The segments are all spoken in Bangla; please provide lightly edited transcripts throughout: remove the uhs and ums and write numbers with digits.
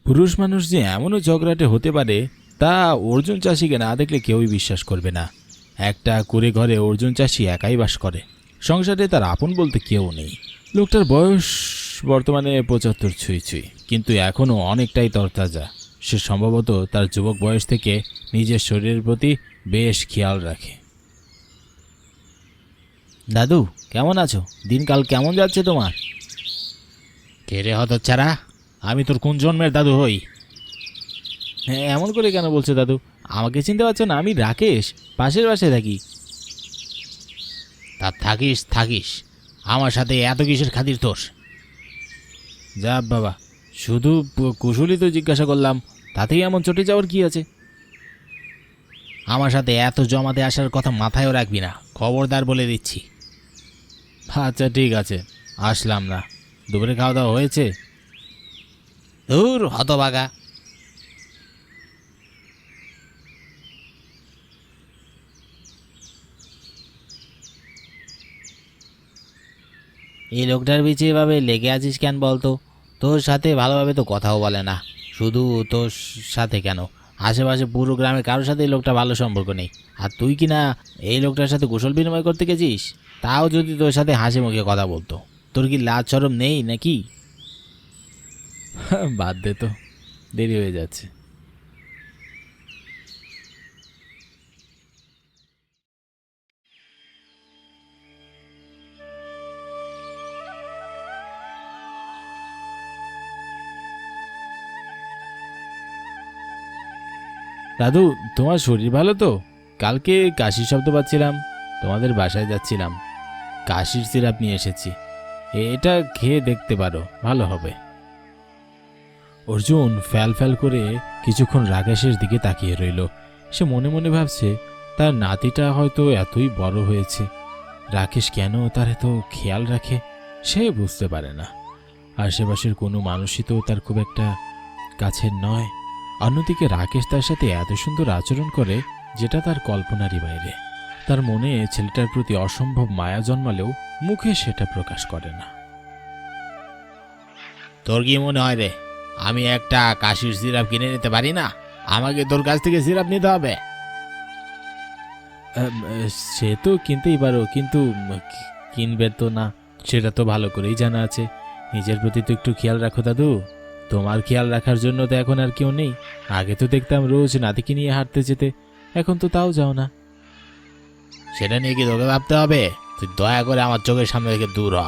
পুরুষ মানুষ যে এমনও ঝগড়াটে হতে পারে তা অর্জুন চাষিকে না দেখলে কেউই বিশ্বাস করবে না। একটা কুড়ে ঘরে অর্জুন চাষি একাই বাস করে। সংসারে তার আপন বলতে কেউ নেই। লোকটার বয়স বর্তমানে ৭৫ ছুঁই ছুঁই, কিন্তু এখনও অনেকটাই তরতাজা। সে সম্ভবত তার যুবক বয়স থেকে নিজের শরীরের প্রতি বেশ খেয়াল রাখে। দাদু, কেমন আছো? দিনকাল কেমন যাচ্ছে তোমার? কে রে হতচ্ছাড়া? আমি তোর কোন জন্মের দাদু হই? হ্যাঁ, এমন করে কেন বলছো দাদু? আমাকে চিনতে পারছো না? আমি রাকেশ, পাশের বাসায় থাকি। তা থাকিস থাকিস, আমার সাথে এত কিসের খাতির তোর? যা বাবা, শুধু কুশলী তো জিজ্ঞাসা করলাম, তাতেই এমন চটে যাওয়ার কি আছে? আমার সাথে এত জমাতে আসার কথা মাথায়ও রাখবি না, খবরদার বলে দিচ্ছি। আচ্ছা ঠিক আছে, আসলাম না। দুপুরে খাওয়া দাওয়া হয়েছে? দূর হতভাগা। এই লোকটার পিছে এভাবে লেগে আছিস কেন বলতো? তোর সাথে ভালোভাবে তো কথাও বলে না। শুধু তোর সাথে কেন, আশেপাশে পুরো গ্রামে কারোর সাথে এই লোকটা ভালো সম্পর্ক নেই। আর তুই কি না এই লোকটার সাথে কুশল বিনিময় করতে গেছিস? তাও যদি তোর সাথে হাসি মুখে কথা বলতো, তোর কি লাজ শরম নেই নাকি? বাদ দে তো, দেরি হয়ে যাচ্ছে। দাদু, তোমার শরীর ভালো তো? কালকে কাশির শব্দ পাচ্ছিলাম, তোমাদের বাসায় যাচ্ছিলাম, কাশির সিরাপ নিয়ে এসেছি। এটা খেয়ে দেখতে পারো, ভালো হবে। অর্জুন ফ্যাল ফ্যাল করে কিছুক্ষণ রাকেশের দিকে তাকিয়ে রইল। সে মনে মনে ভাবছে, তার নাতিটা হয়তো এতই বড় হয়েছে, রাকেশ কেন তার এত খেয়াল রাখে সে বুঝতে পারে না। আশেপাশের কোনো মানুষই তো তার খুব একটা কাছের নয়। অন্যদিকে রাকেশ তার সাথে এত সুন্দর আচরণ করে যেটা তার কল্পনারই বাইরে। তার মনে ছেলেটার প্রতি অসম্ভব মায়া জন্মালেও মুখে সেটা প্রকাশ করে না। তোর কি মনে হয় রে, আমি একটা কাশির সিরাপ কিনে নিতে পারি না? আমাকে তোর কাছ থেকে সিরাপ নিতে হবে? সে তো কিনতেই পারো, কিন্তু কিনবে তো না সেটা তো ভালো করেই জানা আছে। নিজের প্রতি তো একটু খেয়াল রাখো দাদু। তোমার খেয়াল রাখার জন্য তো এখন আর কেউ নেই। আগে তো দেখতাম রোজ নাতিকে নিয়ে হাঁটতে যেতে, এখন তো তাও যাও না। সেটা নিয়ে কি তোকে ভাবতে হবে? তুই দয়া করে আমার চোখের সামনে থেকে দূর হ।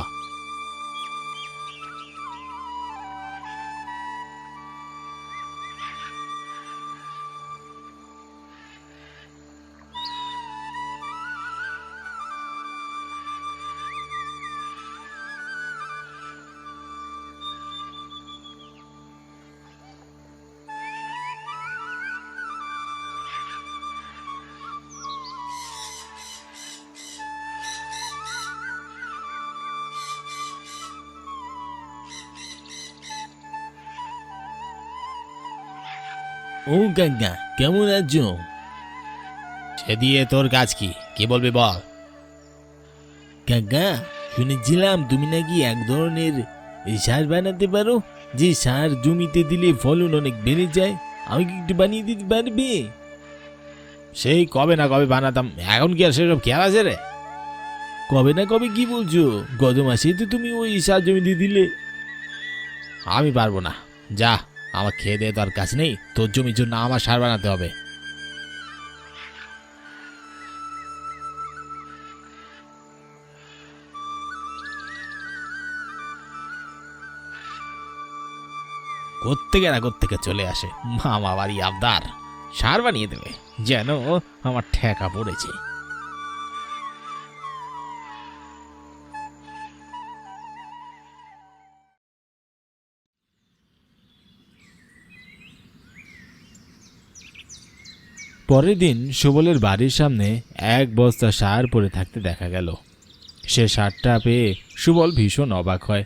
ও কাকা, কেমন আছো? সে দিয়ে তোর কাজ কি? কি বলবি বল। কাকা, শুনেছিলাম তুমি নাকি এক ধরনের সার বানাতে পারো, যে সার জমিতে দিলে ফলন অনেক বেড়ে যায়। আমি কি একটু বানিয়ে দিতে পারবে? সেই কবে না কবে বানাতাম, এখন কি আর সেসব খেয়াল আছে রে? কবে না কবে কি বলছো? গত মাসেই তো তুমি ওই সার জমিতে দিলে। আমি পারবো না, যা। আমার খেয়ে দিয়ে তো আর কাজ নেই, তোর জমির জন্য আমার সার বানাতে হবে। কোত্থেকে চলে আসে মামা বাড়ি আবদার, সার বানিয়ে দেবে যেন আমার ঠেকা পড়েছে। পরের দিন সুবলের বাড়ির সামনে এক বস্তা সার পড়ে থাকতে দেখা গেল। সে সারটা পেয়ে সুবল ভীষণ অবাক হয়।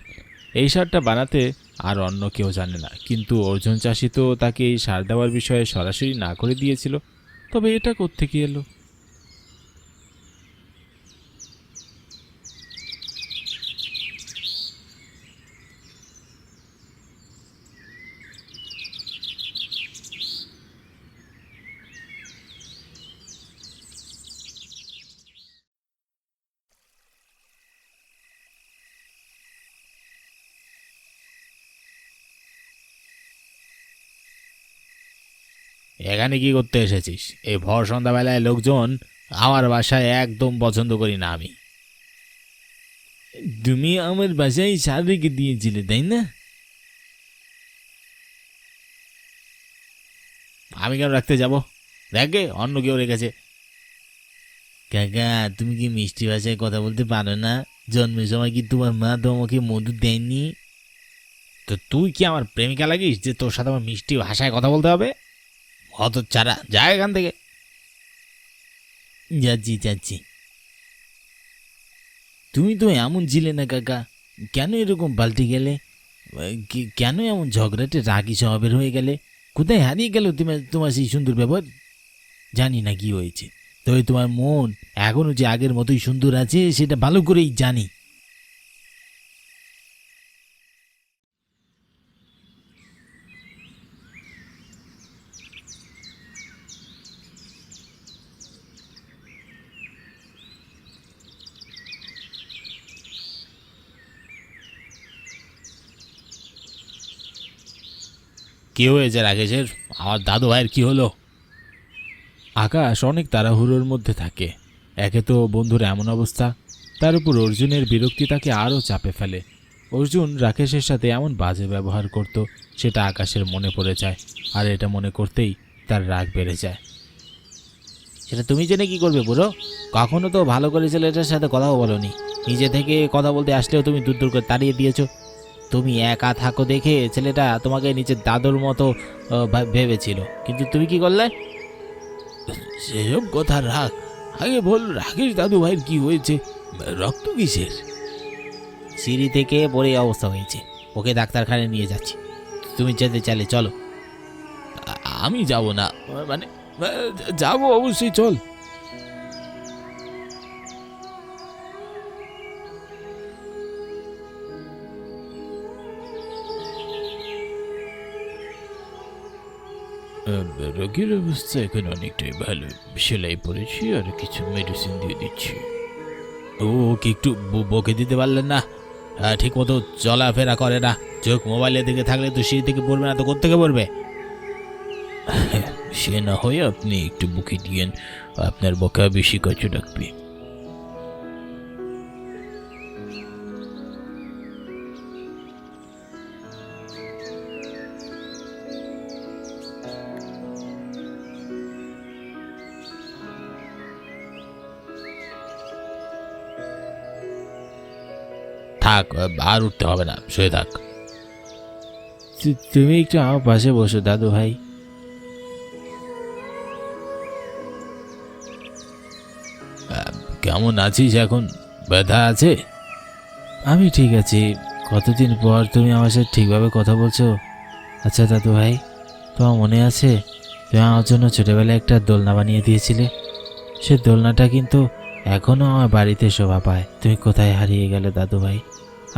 এই সারটা বানাতে আর অন্য কেউ জানে না, কিন্তু অর্জুন চাষি তো তাকে এই সার দেওয়ার বিষয়ে সরাসরি না করে দিয়েছিল। তবে এটা কোত্থেকে এলো? এখানে কি করতে এসেছিস? এই ভর সন্ধ্যাবেলায় লোকজন আমার বাসায় একদম পছন্দ করি না আমি। তুমি আমার বাসায় সার রেখে দিয়েছিলে তাই না? আমি কেন রাখতে যাব? দেখে অন্য কেউ রেখেছে। কাকা, তুমি কি মিষ্টি ভাষায় কথা বলতে পারো না? জন্মের সময় কি তোমার মা তোমাকে মধু দেয়নি? তো তুই কি আমার প্রেমিকা লাগিস যে তোর সাথে আমার মিষ্টি ভাষায় কথা বলতে হবে? অত চারা যা এখান থেকে। যাচ্ছি যাচ্ছি। তুমি তো এমন ছিলে না কাকা, কেন এরকম পাল্টে গেলে? কেন এমন ঝগড়াটে রাগি স্বভাবের হয়ে গেলে? কোথায় হারিয়ে গেল তোমার সেই সুন্দর ব্যবহার? জানি না কি হয়েছে, তবে তোমার মন এখনো যে আগের মতোই সুন্দর আছে সেটা ভালো করেই জানি। কি হয়েছে রাকেশের? আমার দাদু ভাইয়ের কি হলো? আকাশ অনেক তাড়াহুড়োর মধ্যে থাকে। একে তো বন্ধুর এমন অবস্থা, তার উপর অর্জুনের বিরক্তি তাকে আরও চাপে ফেলে। অর্জুন রাকেশের সাথে এমন বাজে ব্যবহার করত, সেটা আকাশের মনে পড়ে যায়। আর এটা মনে করতেই তার রাগ বেড়ে যায়। সেটা তুমি জেনে কি করবে বুড়ো? কখনো তো ভালো করে ছেলেটার সাথে কথাও বলোনি। নিজে থেকে কথা বলতে আসলেও তুমি দূর দূর করে তাড়িয়ে দিয়েছো। তুমি একা থাকো দেখে ছেলেটা তোমাকে নিজের দাদুর মতো ভেবেছিল, কিন্তু তুমি কি করলে? সেসব কথা রাখ, আগে বল রাকেশ দাদু ভাইয়ের কি হয়েছে? রক্ত কিসের? সিঁড়ি থেকে পড়ে অবস্থা হয়েছে, ওকে ডাক্তারখানায় নিয়ে যাচ্ছি। তুমি যেতে চাইলে চলো। আমি যাব না, মানে যাব অবশ্যই, চল। রোগীর অবস্থা এখন অনেকটাই ভালো, সেলাই পড়েছি আর কিছু মেডিসিন দিয়ে দিচ্ছি। ও কি একটু বকে দিতে পারলেন না? ঠিক মতো চলাফেরা করে না, চোখ মোবাইলের দিকে থাকলে তো সেই দিকে পড়বে না তো কোত্থেকে পড়বে? সে না হয় আপনি একটু বুকে দিয়েন, আপনার বকা বেশি কাছে রাখবে। থাক, আর উঠতে হবে না, শুয়ে থাক। তুমি একটু আমার পাশে বসো দাদু ভাই। কেমন আছিস এখন? ব্যথা আছে? আমি ঠিক আছি। কতদিন পর তুমি আমার সাথে ঠিকভাবে কথা বলছো। আচ্ছা দাদু ভাই, তোমার মনে আছে তুমি আমার জন্য ছোটবেলায় একটা দোলনা বানিয়ে দিয়েছিলে? সে দোলনাটা কিন্তু এখনো আমার বাড়িতে শোভা পায়। তুমি কোথায় হারিয়ে গেলে দাদু ভাই?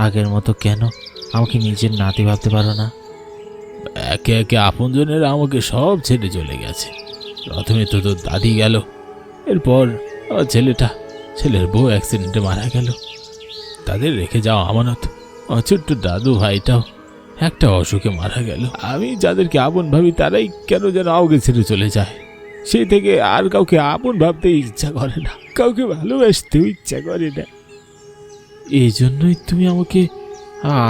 আগের মতো কেন আমাকে নিজের নাতি ভাবতে পারো না? একে একে আপনজনেরা আমাকে সব ছেড়ে চলে গেছে। প্রথমে তো তোর দাদি গেল, এরপর ছেলের বউ অ্যাক্সিডেন্টে মারা গেল। তাদের রেখে যাওয়া আমানত আমার ছোট্ট দাদু ভাইটাও একটা অসুখে মারা গেল। আমি যাদেরকে আপন ভাবি তারাই কেন যেন আমাকে ছেড়ে চলে যায়। সেই থেকে আর কাউকে আপন ভাবতে ইচ্ছা করে না, কাউকে ভালোবাসতেও ইচ্ছা করে না। এই জন্যই তুমি আমাকে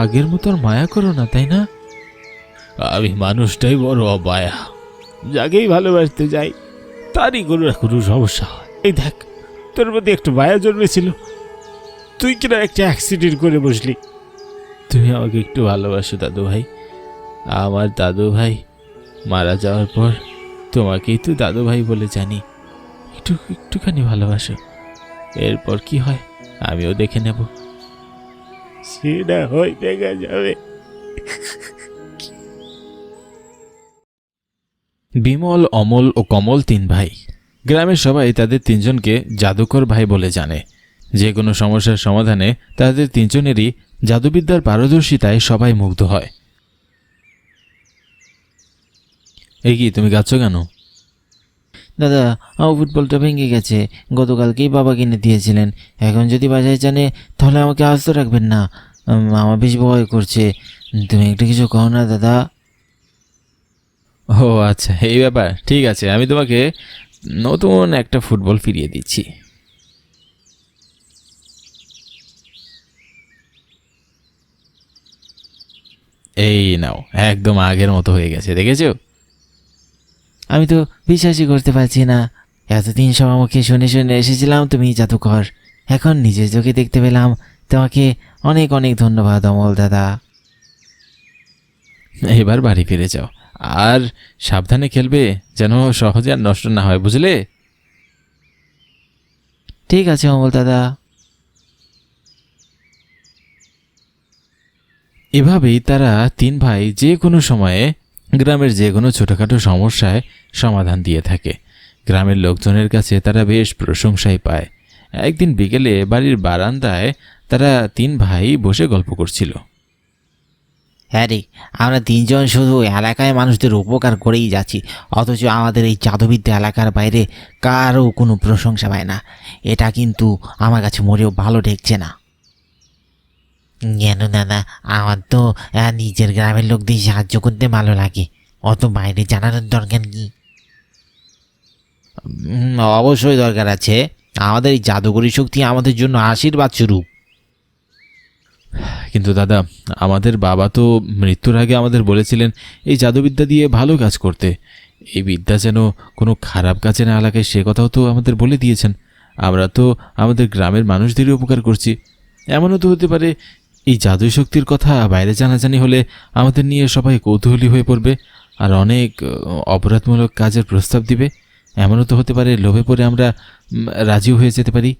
আগের মতো আর মায়া করো না, তাই না? আমি মানুষটাই বড় অবায়া, যাকেই ভালোবাসতে যাই তারই কোনো না কোনো সমস্যা হয়। এই দেখ, তোর মধ্যে একটু মায়া জন্মেছিল, তুই কিনা একটা অ্যাক্সিডেন্ট করে বসলি। তুমি আমাকে একটু ভালোবাসো দাদু ভাই। আমার দাদু ভাই মারা যাওয়ার পর তোমাকেই তো দাদু ভাই বলে জানি। একটুখানি ভালোবাসো, এরপর কি হয় আমিও দেখে নেব। সেটা হয় দেখা যাবে। বিমল, অমল ও কমল তিন ভাই। গ্রামের সবাই তাদের তিনজনকে জাদুকর ভাই বলে জানে। যে কোনো সমস্যার সমাধানে তাদের তিনজনেরই জাদুবিদ্যার পারদর্শিতায় সবাই মুগ্ধ হয়। এই কি তুমি কাঁদছ কেন? দাদা, আমার ফুটবলটা ভেঙে গেছে। গতকালকেই বাবা কিনে দিয়েছিলেন। এখন যদি বাজারে জানে তাহলে আমাকে আস্ত রাখবেন না। আমার বেশ ভয় করছে। তুমি একটু কিছু কও না দাদা। ও আচ্ছা, এই ব্যাপার। ঠিক আছে, আমি তোমাকে নতুন একটা ফুটবল ফিরিয়ে দিচ্ছি। এই নাও, একদম আগের মতো হয়ে গেছে, দেখেছো? আমি তো বিশ্বাসই করতে পারছি না। এতদিন সব আমাকে শুনে শুনে এসেছিলাম তুমি জাদুকর, এখন নিজের চোখে দেখতে পেলাম। তোমাকে অনেক অনেক ধন্যবাদ অমল দাদা। এবার বাড়ি ফিরে যাও, আর সাবধানে খেলবে, যেন সহজে আর নষ্ট না হয়, বুঝলে? ঠিক আছে অমল দাদা। এভাবেই তারা তিন ভাই যে কোনো সময়ে গ্রামের যে কোনো ছোটোখাটো সমস্যায় সমাধান দিয়ে থাকে। গ্রামের লোকজনের কাছে তারা বেশ প্রশংসাই পায়। একদিন বিকেলে বাড়ির বারান্দায় তারা তিন ভাই বসে গল্প করছিল। হ্যাঁ রে, আমরা তিনজন শুধু এলাকায় মানুষদের উপকার করেই যাচ্ছি, অথচ আমাদের এই জাদুবিদ্যা এলাকার বাইরে কারও কোনো প্রশংসা পায় না। এটা কিন্তু আমার কাছে মোটেও ভালো ঠেকছে না। কেন দাদা, আমার তো নিজের গ্রামের লোকদের সাহায্য করতে ভালো লাগে, অত বাইরে জানানোর দরকার কি? অবশ্যই দরকার আছে। আমাদের এই জাদুকরী শক্তি আমাদের জন্য আশীর্বাদ স্বরূপ। কিন্তু দাদা, আমাদের বাবা তো মৃত্যুর আগে আমাদের বলেছিলেন এই জাদুবিদ্যা দিয়ে ভালো কাজ করতে। এই বিদ্যা যেন কোনো খারাপ কাজে না লাগায়, সে কথাও তো আমাদের বলে দিয়েছেন। আমরা তো আমাদের গ্রামের মানুষদেরই উপকার করছি। এমনও তো হতে পারে এই জাদু শক্তির কথা বাইরে জানাজানি হলে আমাদের নিয়ে সবাই কৌতূহলী হয়ে পড়বে, আর অনেক অপরাধমূলক কাজের প্রস্তাব দিবে। এমনও তো হতে পারে লোভে পড়ে আমরা রাজিও হয়ে যেতে পারি।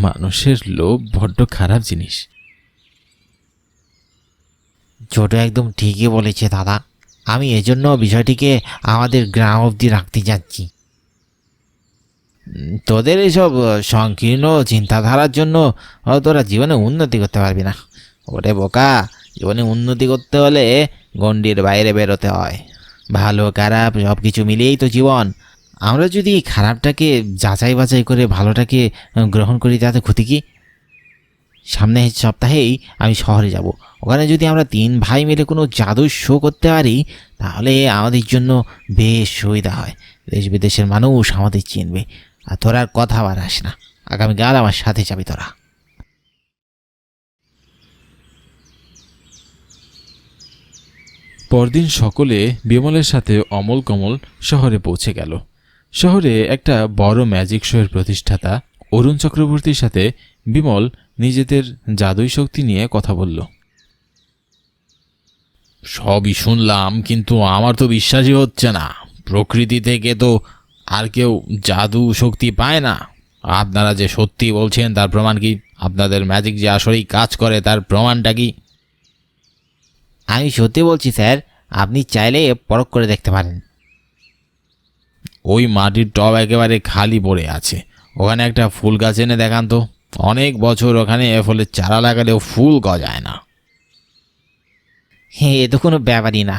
মানুষের লোভ বড্ড খারাপ জিনিস। ছোট একদম ঠিকই বলেছে দাদা। আমি এজন্য বিষয়টিকে আমাদের গ্রাম অবধি রাখতে যাচ্ছি। তোদের এসব সংকীর্ণ চিন্তাধারার জন্য তোরা জীবনে উন্নতি করতে পারবি না। ওরে বোকা, জীবনে উন্নতি করতে হলে গণ্ডির বাইরে বেরোতে হয়। ভালো খারাপ সব কিছু মিলিয়েই তো জীবন। আমরা যদি খারাপটাকে যাচাই বাছাই করে ভালোটাকে গ্রহণ করি, তাতে ক্ষতি কি? সামনের সপ্তাহেই আমি শহরে যাব। ওখানে যদি আমরা তিন ভাই মিলে কোনো জাদুর শো করতে পারি, তাহলে আমাদের জন্য বেশ সুবিধা হয়। দেশ বিদেশের মানুষ আমাদের চিনবে। আর তোরা আর কথা বাড়াস না, আগামীকাল আমার সাথে যাবি তোরা। পরদিন সকলে বিমলের সাথে অমল কমল শহরে পৌঁছে গেল। শহরে একটা বড় ম্যাজিক শোয়ের প্রতিষ্ঠাতা অরুণ চক্রবর্তীর সাথে বিমল নিজেদের জাদুই শক্তি নিয়ে কথা বলল। সবই শুনলাম, কিন্তু আমার তো বিশ্বাসই হচ্ছে না। প্রকৃতি থেকে তো আর কেউ জাদু শক্তি পায় না। আপনারা যে সত্যি বলছেন তার প্রমাণ কি? আপনাদের ম্যাজিক যে আসলেই কাজ করে তার প্রমাণটা কি? আমি সত্যি বলছি স্যার, আপনি চাইলে পরখ করে দেখতে পারেন। ওই মাটির টব একেবারে খালি পড়ে আছে, ওখানে একটা ফুল গাছ এনে দেখান তো। অনেক বছর ওখানে ফলের চারা লাগালেও ফুল গজায় না। হ্যাঁ, এ তো কোনো ব্যাপারই না।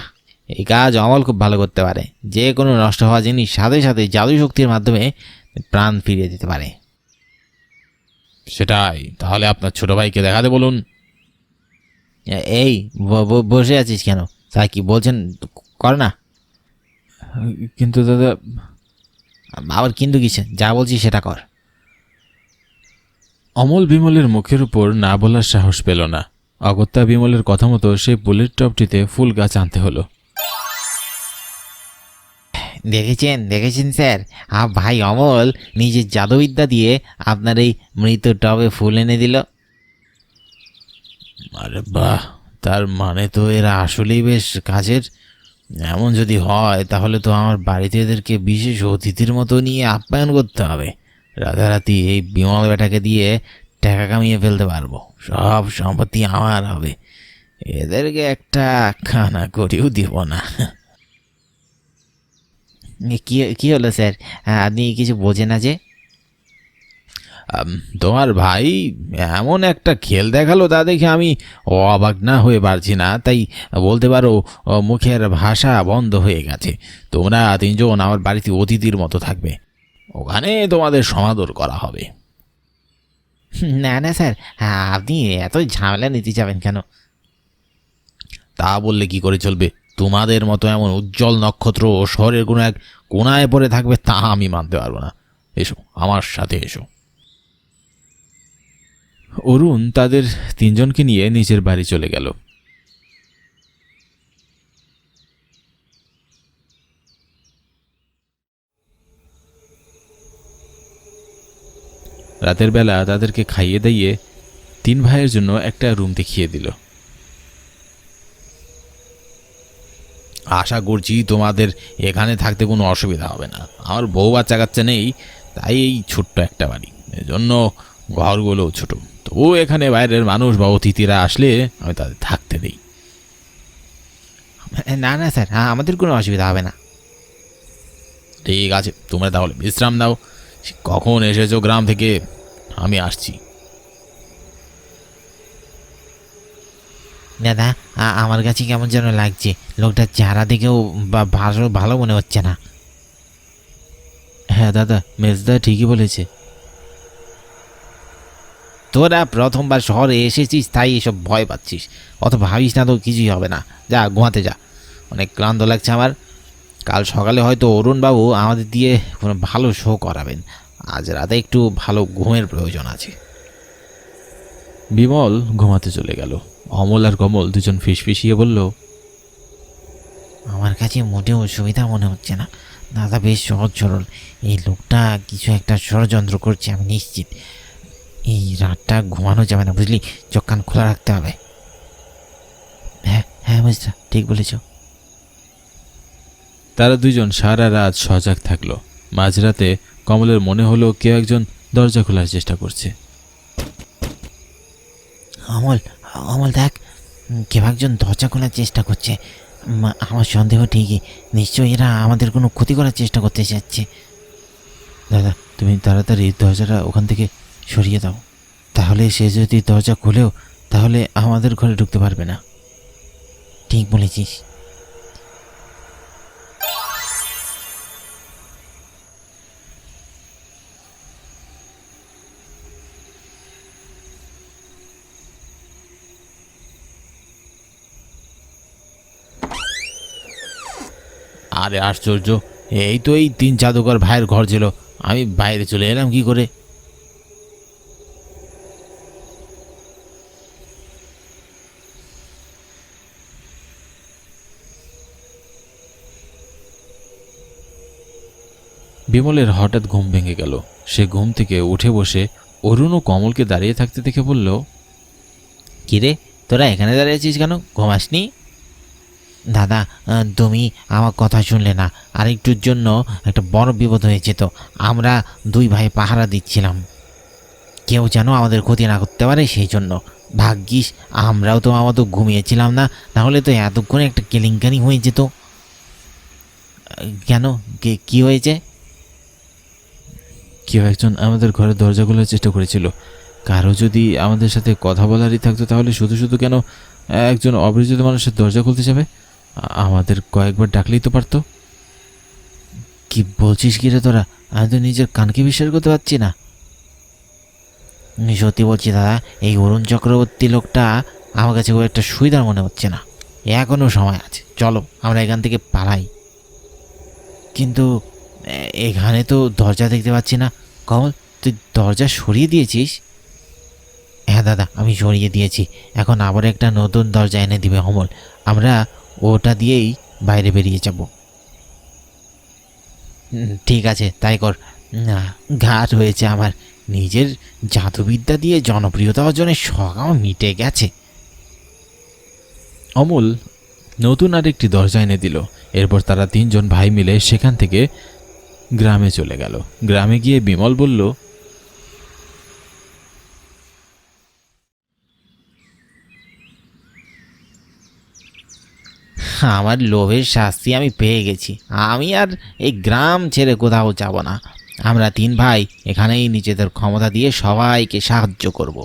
এই কাজ অমল খুব ভালো করতে পারে। যে কোনো নষ্ট হওয়া জিনিস সাথে সাথে জাদু শক্তির মাধ্যমে প্রাণ ফিরিয়ে দিতে পারে। সেটাই, তাহলে আপনার ছোট ভাইকে দেখাতে বলুন। এই বসে আছিস কেন? স্যার কি বলছেন কর না। কিন্তু দাদা। আবার কিন্তু কিসে? যা বলছি সেটা কর। অমল বিমলের মুখের উপর না বলার সাহস পেল না। অগত্যা বিমলের কথা মতো সেই ফুলের টবটিতে ফুল গাছ আনতে হলো। দেখেছেন স্যার, ভাই অমল নিজের জাদুবিদ্যা দিয়ে আপনার এই মৃত টবে ফুল এনে দিল। আরে বাহ, তার মানে তো এরা আসলেই বেশ কাজের। এমন যদি হয় তাহলে তো আমার বাড়িতে এদেরকে বিশেষ অতিথির মতো নিয়ে আপ্যায়ন করতে হবে। রাতারাতি এই বিমল বেটাকে দিয়ে টাকা কামিয়ে ফেলতে পারবো, সব সম্পত্তি আমার হবে। এদেরকে একটা খানা করেও দিব না। কি হলো স্যার? আপনি কিছু বোঝেন না যে? তোমার ভাই এমন একটা খেল দেখালো, তা দেখে আমি অবাক না হয়ে পারছি না। তাই বলতে পারো মুখের ভাষা বন্ধ হয়ে গেছে। তোমরা তিনজন আমার বাড়িতে অতিথির মতো থাকবে, ওখানে তোমাদের সমাদর করা হবে। না না স্যার, আপনি এত ঝামেলা নিতে যাবেন কেন? তা বললে কি করে চলবে? তোমাদের মতো এমন উজ্জ্বল নক্ষত্র শহরের কোনো এক কোনায় পড়ে থাকবে তা আমি মানতে পারবো না। এসো, আমার সাথে এসো। অরুণ তাদের তিনজনকে নিয়ে নিজের বাড়ি চলে গেল। রাতের বেলা তাদেরকে খাইয়ে দাইয়ে তিন ভাইয়ের জন্য একটা রুম দেখিয়ে দিল। আশা করছি তোমাদের এখানে থাকতে কোনো অসুবিধা হবে না। আমার বউ বাচ্চা কাচ্চা নেই, তাই এই ছোট্ট একটা বাড়ি, এজন্য ঘরগুলো ছোট। তবু এখানে বাইরের মানুষ বা অতিথিরা আসলে আমি তাদের থাকতে দিই। না না স্যার, আমাদের কোনো অসুবিধা হবে না। ঠিক আছে, তোমরা তাহলে বিশ্রাম দাও। কখন এসেছো গ্রাম থেকে? আমি আসছি। দাদা, আমার কাছে কেমন যেন লাগছে, লোকটার চেহারা দেখেও ভালো ভালো মনে হচ্ছে না। হ্যাঁ দাদা, মেজদা ঠিকই বলেছে। তোরা প্রথমবার শহরে এসেছিস তাই এসব ভয় পাচ্ছিস, অত ভাবিস না তো কিছুই হবে না। যা ঘুমাতে যা, অনেক ক্লান্ত লাগছে আমার। কাল সকালে হয়তো অরুণবাবু আমাদের দিয়ে কোনো ভালো শো করাবেন। আজ রাতে একটু ভালো ঘুমের প্রয়োজন আছে। বিমল ঘুমাতে চলে গেল। অমল আর কমল দুজন ফিসফিসিয়ে বলল, আমার কাছে মোটেও সুবিধা মনে হচ্ছে না। দাদা বেশ সহজ সরল, এই লোকটা কিছু একটা ষড়যন্ত্র করছে আমি নিশ্চিত। এই রাতটা ঘুমানো যাবে না, বুঝলি? চোখ কান খোলা রাখতে হবে। হ্যাঁ হ্যাঁ বুঝলা, ঠিক বলেছ। তারা দুজন সারা রাত সজাগ থাকলো। মাঝরাতে কমলের মনে হলো কেউ একজন দরজা খোলার চেষ্টা করছে। অমল, অমল দেখ, কেউ একজন দরজা খোলার চেষ্টা করছে। আমার সন্দেহ ঠিকই, নিশ্চয়ই এরা আমাদের কোনো ক্ষতি করার চেষ্টা করতে চাচ্ছে। দাদা, তুমি তাড়াতাড়ি দরজাটা ওখান থেকে সরিয়ে দাও, তাহলে সে যদি দরজা খোলেও তাহলে আমাদের ঘরে ঢুকতে পারবে না। ঠিক বলেছিস। আরে আশ্চর্য, এই তো এই তিন জাদুকর ভাইয়ের ঘর ছিল, আমি বাইরে চলে এলাম কি করে? বিমলের হঠাৎ ঘুম ভেঙে গেল। সে ঘুম থেকে উঠে বসে অরুণ ও কমলকে দাঁড়িয়ে থাকতে দেখে বলল, কিরে, তোরা এখানে দাঁড়িয়েছিস কেন? ঘুমাসনি? দাদা, তুমি আমার কথা শুনলে না। আরেকটুর জন্য একটা বড় বিপদ হয়েছে। তো আমরা দুই ভাই পাহারা দিচ্ছিলাম, কেউ যেন আমাদের ক্ষতি না করতে পারে, সেই জন্য। ভাগ্যিস আমরাও তো আমাদের ঘুমিয়েছিলাম না, নাহলে তো এতক্ষণে একটা কেলেঙ্কারি হয়ে যেত। কেন, কি হয়েছে? কেউ একজন আমাদের ঘরের দরজা খোলার চেষ্টা করেছিল। কারো যদি আমাদের সাথে কথা বলারই থাকতো তাহলে শুধু শুধু কেন একজন অপরিচিত মানুষের দরজা খুলতে যাবে? আমাদের কয়েকবার ডাকলেই তো পারতো। কি বলছিস কি রে তোরা? আমি তো নিজের কানকে বিশ্বাস করতে পারছি না। সত্যি বলছি দাদা, এই অরুণ চক্রবর্তী লোকটা আমার কাছে খুব একটা সুবিধার মনে হচ্ছে না। এখনও সময় আছে, চলো আমরা এখান থেকে পালাই। কিন্তু এখানে তো দরজা দেখতে পাচ্ছি না। কমল, তুই দরজা সরিয়ে দিয়েছিস? হ্যাঁ দাদা, আমি সরিয়ে দিয়েছি। এখন আবার একটা নতুন দরজা এনে দিবে অমল, আমরা ওটা দিয়েই বাইরে বেরিয়ে যাব। ঠিক আছে, তাই কর। ঘাট হয়েছে আমার। নিজের জাদুবিদ্যা দিয়ে জনপ্রিয়তা অর্জনের শখ আমার মিটে গেছে। অমল নতুন আরেকটি দরজা এনে দিল। এরপর তারা তিনজন ভাই মিলে সেখান থেকে গ্রামে চলে গেল। গ্রামে গিয়ে বিমল বলল, আমার লোভের শাস্তি আমি পেয়ে গেছি। আমি আর এই গ্রাম ছেড়ে কোথাও যাব না। আমরা তিন ভাই এখানেই নিজেদের ক্ষমতা দিয়ে সবাইকে সাহায্য করব।